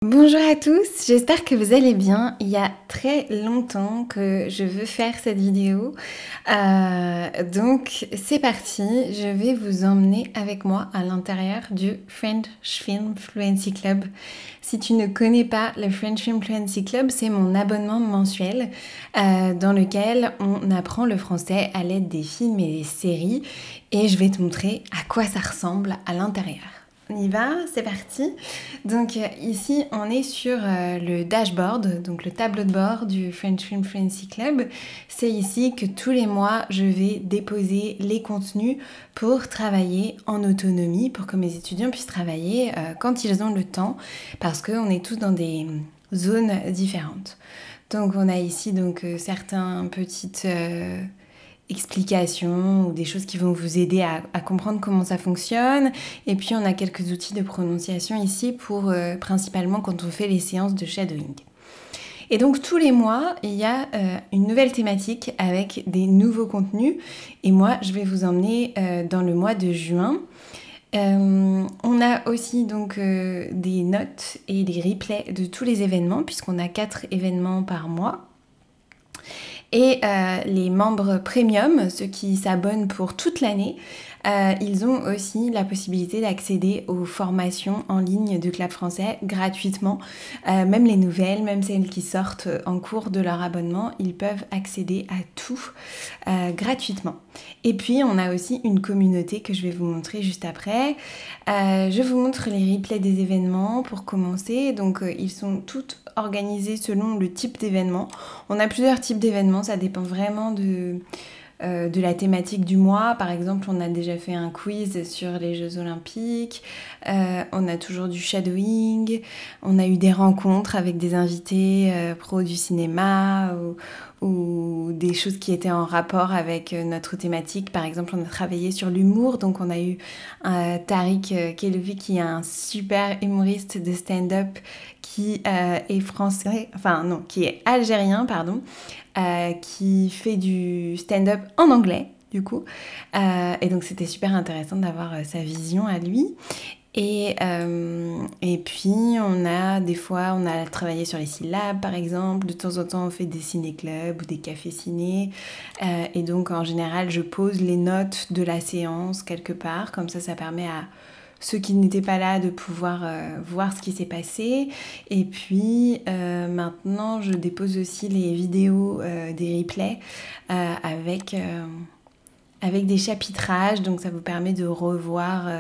Bonjour à tous, j'espère que vous allez bien. Il y a très longtemps que je veux faire cette vidéo, donc c'est parti. Je vais vous emmener avec moi à l'intérieur du French Film Fluency Club. Si tu ne connais pas le French Film Fluency Club, c'est mon abonnement mensuel dans lequel on apprend le français à l'aide des films et des séries, et je vais te montrer à quoi ça ressemble à l'intérieur. On y va, c'est parti. Donc ici, on est sur le dashboard, donc le tableau de bord du French Film Fluency Club. C'est ici que tous les mois, je vais déposer les contenus pour travailler en autonomie, pour que mes étudiants puissent travailler quand ils ont le temps, parce qu'on est tous dans des zones différentes. Donc on a ici certaines petites explications ou des choses qui vont vous aider à comprendre comment ça fonctionne. Et puis on a quelques outils de prononciation ici pour principalement quand on fait les séances de shadowing. Et donc tous les mois, il y a une nouvelle thématique avec des nouveaux contenus. Et moi, je vais vous emmener dans le mois de juin. On a aussi des notes et des replays de tous les événements, puisqu'on a 4 événements par mois. Et les membres premium, ceux qui s'abonnent pour toute l'année, ils ont aussi la possibilité d'accéder aux formations en ligne de Club Français gratuitement. Même les nouvelles, même celles qui sortent en cours de leur abonnement, ils peuvent accéder à tout gratuitement. Et puis on a aussi une communauté que je vais vous montrer juste après. Je vous montre les replays des événements pour commencer. Donc ils sont tous organisés selon le type d'événement. On a plusieurs types d'événements, ça dépend vraiment de la thématique du mois. Par exemple, on a déjà fait un quiz sur les Jeux Olympiques, on a toujours du shadowing, on a eu des rencontres avec des invités pros du cinéma ou des choses qui étaient en rapport avec notre thématique. Par exemple, on a travaillé sur l'humour, donc on a eu Tariq Kelvi qui est un super humoriste de stand-up qui est français, enfin non, qui est algérien, pardon, qui fait du stand-up en anglais, du coup. Et donc c'était super intéressant d'avoir sa vision à lui. Et puis des fois on a travaillé sur les syllabes par exemple, de temps en temps on fait des ciné-clubs ou des cafés ciné, et donc en général je pose les notes de la séance quelque part, comme ça permet à ceux qui n'étaient pas là de pouvoir voir ce qui s'est passé. Et puis maintenant je dépose aussi les vidéos des replays avec des chapitrages, donc ça vous permet de revoir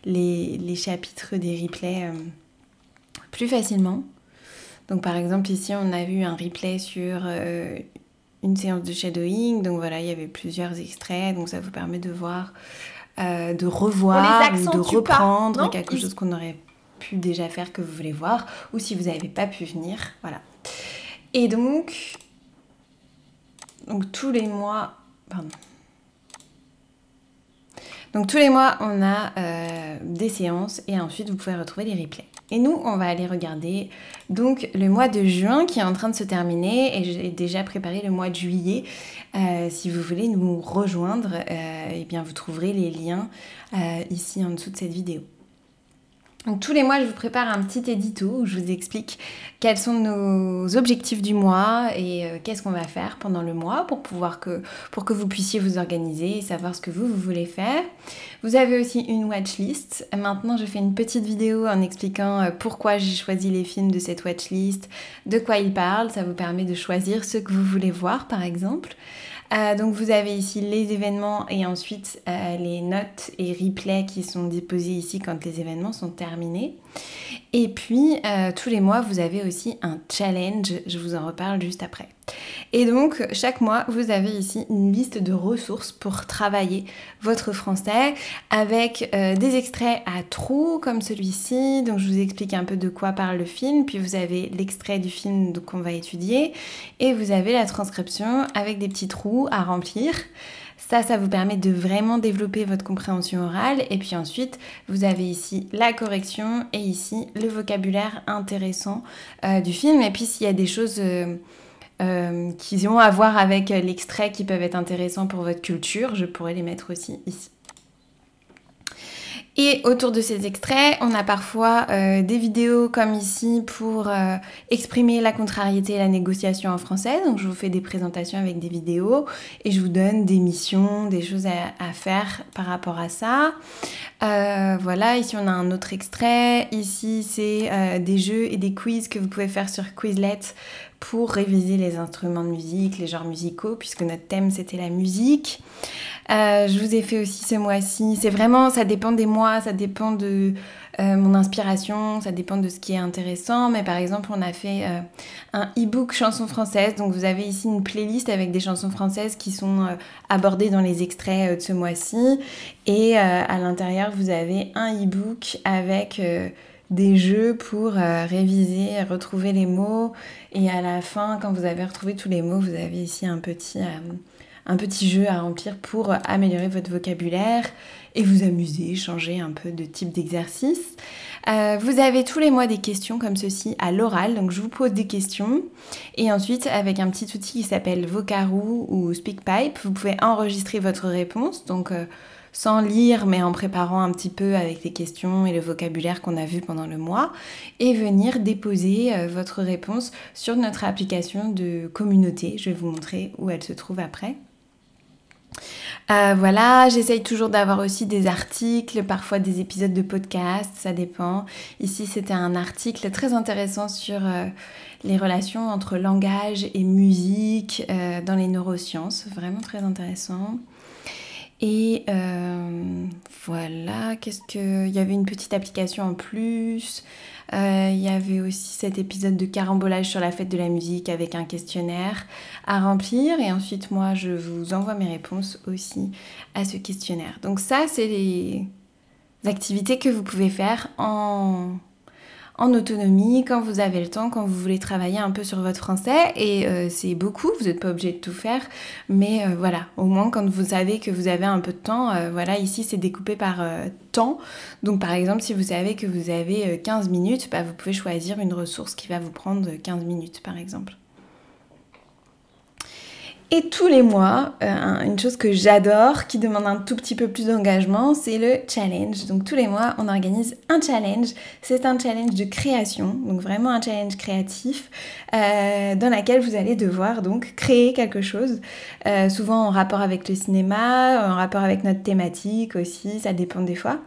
les chapitres des replays plus facilement. Donc par exemple ici on a vu un replay sur une séance de shadowing, donc voilà, il y avait plusieurs extraits, donc ça vous permet de voir, de revoir ou de reprendre quelque chose qu'on aurait pu déjà faire que vous voulez voir, ou si vous n'avez pas pu venir, voilà. Et donc tous les mois, Donc tous les mois, on a des séances et ensuite vous pouvez retrouver les replays. Et nous, on va aller regarder donc le mois de juin qui est en train de se terminer, et j'ai déjà préparé le mois de juillet. Si vous voulez nous rejoindre, eh bien vous trouverez les liens ici en dessous de cette vidéo. Donc tous les mois, je vous prépare un petit édito où je vous explique quels sont nos objectifs du mois et qu'est-ce qu'on va faire pendant le mois pour que vous puissiez vous organiser et savoir ce que vous voulez faire. Vous avez aussi une watchlist. Maintenant, je fais une petite vidéo en expliquant pourquoi j'ai choisi les films de cette watchlist, de quoi ils parlent. Ça vous permet de choisir ce que vous voulez voir, par exemple. Donc vous avez ici les événements et ensuite les notes et replays qui sont déposés ici quand les événements sont terminés. Et puis tous les mois vous avez aussi un challenge, je vous en reparle juste après. Et donc chaque mois vous avez ici une liste de ressources pour travailler votre français avec des extraits à trous comme celui-ci. Donc je vous explique un peu de quoi parle le film, puis vous avez l'extrait du film qu'on va étudier et vous avez la transcription avec des petits trous à remplir. Ça vous permet de vraiment développer votre compréhension orale. Et puis ensuite, vous avez ici la correction et ici le vocabulaire intéressant du film. Et puis s'il y a des choses qui ont à voir avec l'extrait qui peuvent être intéressants pour votre culture, je pourrais les mettre aussi ici. Et autour de ces extraits, on a parfois des vidéos comme ici pour exprimer la contrariété et la négociation en français. Donc je vous fais des présentations avec des vidéos et je vous donne des missions, des choses à faire par rapport à ça. Voilà, ici on a un autre extrait. Ici c'est des jeux et des quiz que vous pouvez faire sur Quizlet pour réviser les instruments de musique, les genres musicaux, puisque notre thème c'était la musique. Je vous ai fait aussi ce mois-ci, c'est vraiment, ça dépend des mois, ça dépend de mon inspiration, ça dépend de ce qui est intéressant, mais par exemple on a fait un e-book chansons françaises, donc vous avez ici une playlist avec des chansons françaises qui sont abordées dans les extraits de ce mois-ci, et à l'intérieur vous avez un e-book avec des jeux pour réviser, retrouver les mots, et à la fin, quand vous avez retrouvé tous les mots, vous avez ici un petit jeu à remplir pour améliorer votre vocabulaire et vous amuser, changer un peu de type d'exercice. Vous avez tous les mois des questions comme ceci à l'oral, donc je vous pose des questions et ensuite avec un petit outil qui s'appelle Vocaroo ou SpeakPipe, vous pouvez enregistrer votre réponse, donc sans lire mais en préparant un petit peu avec les questions et le vocabulaire qu'on a vu pendant le mois et venir déposer votre réponse sur notre application de communauté. Je vais vous montrer où elle se trouve après. Voilà, j'essaye toujours d'avoir aussi des articles, parfois des épisodes de podcast, ça dépend. Ici, c'était un article très intéressant sur les relations entre langage et musique dans les neurosciences, vraiment très intéressant. Et voilà, il y avait une petite application en plus. Il y avait aussi cet épisode de carambolage sur la fête de la musique avec un questionnaire à remplir. Et ensuite, moi, je vous envoie mes réponses aussi à ce questionnaire. Donc ça, c'est les activités que vous pouvez faire en autonomie, quand vous avez le temps, quand vous voulez travailler un peu sur votre français. Et c'est beaucoup, vous n'êtes pas obligé de tout faire. Mais voilà, au moins quand vous savez que vous avez un peu de temps, voilà, ici c'est découpé par temps. Donc par exemple, si vous savez que vous avez 15 minutes, vous pouvez choisir une ressource qui va vous prendre 15 minutes par exemple. Et tous les mois, une chose que j'adore, qui demande un tout petit peu plus d'engagement, c'est le challenge. Donc tous les mois, on organise un challenge. C'est un challenge de création, donc vraiment un challenge créatif, dans laquelle vous allez devoir donc créer quelque chose, souvent en rapport avec le cinéma, en rapport avec notre thématique aussi, ça dépend des fois.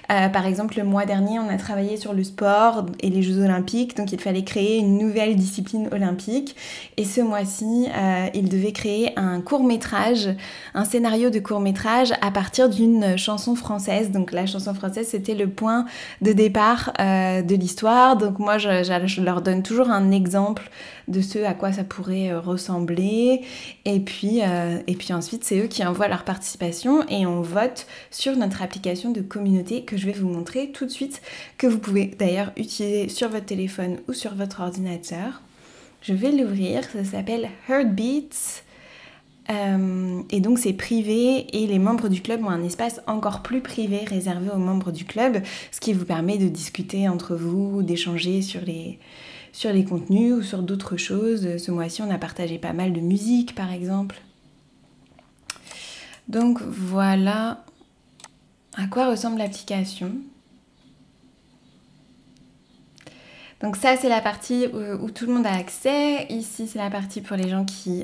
Par exemple, le mois dernier, on a travaillé sur le sport et les Jeux Olympiques, donc il fallait créer une nouvelle discipline olympique. Et ce mois-ci, il devait créer un court-métrage, un scénario de court-métrage à partir d'une chanson française. Donc la chanson française, c'était le point de départ de l'histoire. Donc moi, je leur donne toujours un exemple de ce à quoi ça pourrait ressembler. Et puis ensuite, c'est eux qui envoient leur participation et on vote sur notre application de communauté que je vais vous montrer tout de suite, que vous pouvez d'ailleurs utiliser sur votre téléphone ou sur votre ordinateur. Je vais l'ouvrir, ça s'appelle Heartbeats. Et donc c'est privé et les membres du club ont un espace encore plus privé réservé aux membres du club, ce qui vous permet de discuter entre vous, d'échanger sur les contenus ou sur d'autres choses. Ce mois-ci, on a partagé pas mal de musique par exemple. Donc voilà à quoi ressemble l'application. Donc ça, c'est la partie où tout le monde a accès. Ici, c'est la partie pour les gens qui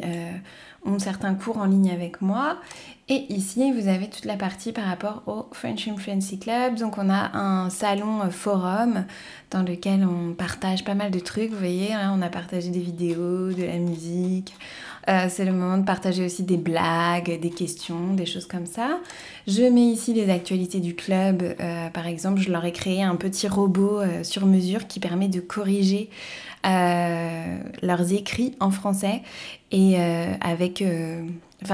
ont certains cours en ligne avec moi. Et ici, vous avez toute la partie par rapport au French Influency Club. Donc on a un salon forum dans lequel on partage pas mal de trucs. Vous voyez, hein, on a partagé des vidéos, de la musique. C'est le moment de partager aussi des blagues, des questions, des choses comme ça. Je mets ici les actualités du club. Par exemple, je leur ai créé un petit robot sur mesure qui permet de corriger leurs écrits en français. Et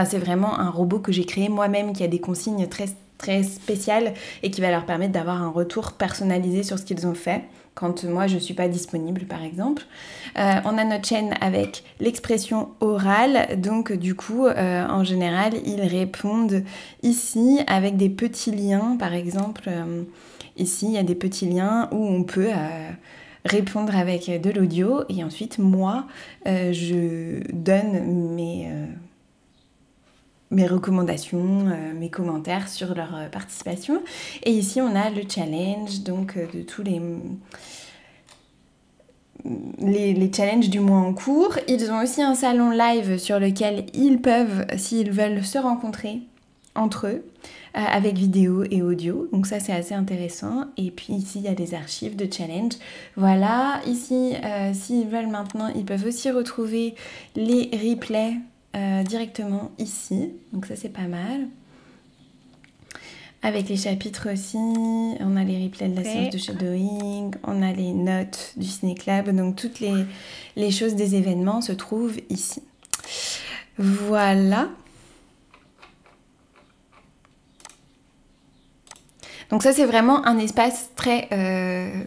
c'est vraiment un robot que j'ai créé moi-même qui a des consignes très, très spéciales et qui va leur permettre d'avoir un retour personnalisé sur ce qu'ils ont fait quand moi je ne suis pas disponible par exemple. On a notre chaîne avec l'expression orale, donc du coup en général ils répondent ici avec des petits liens par exemple. Ici il y a des petits liens où on peut répondre avec de l'audio et ensuite moi je donne mes recommandations, mes commentaires sur leur participation. Et ici, on a le challenge, donc de tous les challenges du mois en cours. Ils ont aussi un salon live sur lequel ils peuvent, s'ils veulent, se rencontrer entre eux, avec vidéo et audio. Donc ça, c'est assez intéressant. Et puis ici, il y a des archives de challenge. Voilà, ici, s'ils veulent maintenant, ils peuvent aussi retrouver les replays directement ici. Donc ça, c'est pas mal. Avec les chapitres aussi, on a les replays de la séance de shadowing, on a les notes du Ciné Club, donc toutes les choses des événements se trouvent ici. Voilà. Donc ça, c'est vraiment un espace très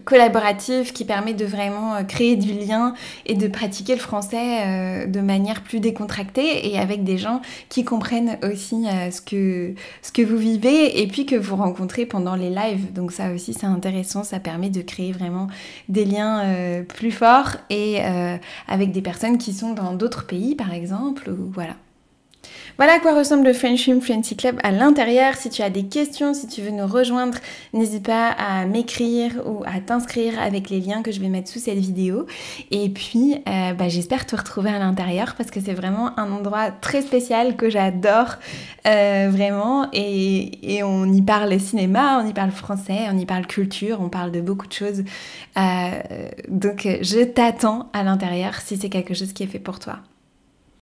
collaboratif qui permet de vraiment créer du lien et de pratiquer le français de manière plus décontractée et avec des gens qui comprennent aussi ce que vous vivez et puis que vous rencontrez pendant les lives. Donc ça aussi, c'est intéressant, ça permet de créer vraiment des liens plus forts et avec des personnes qui sont dans d'autres pays, par exemple, ou voilà. Voilà à quoi ressemble le Friendship Fluency Club à l'intérieur. Si tu as des questions, si tu veux nous rejoindre, n'hésite pas à m'écrire ou à t'inscrire avec les liens que je vais mettre sous cette vidéo. Et puis, j'espère te retrouver à l'intérieur parce que c'est vraiment un endroit très spécial que j'adore vraiment. Et on y parle cinéma, on y parle français, on y parle culture, on parle de beaucoup de choses. Donc, je t'attends à l'intérieur si c'est quelque chose qui est fait pour toi.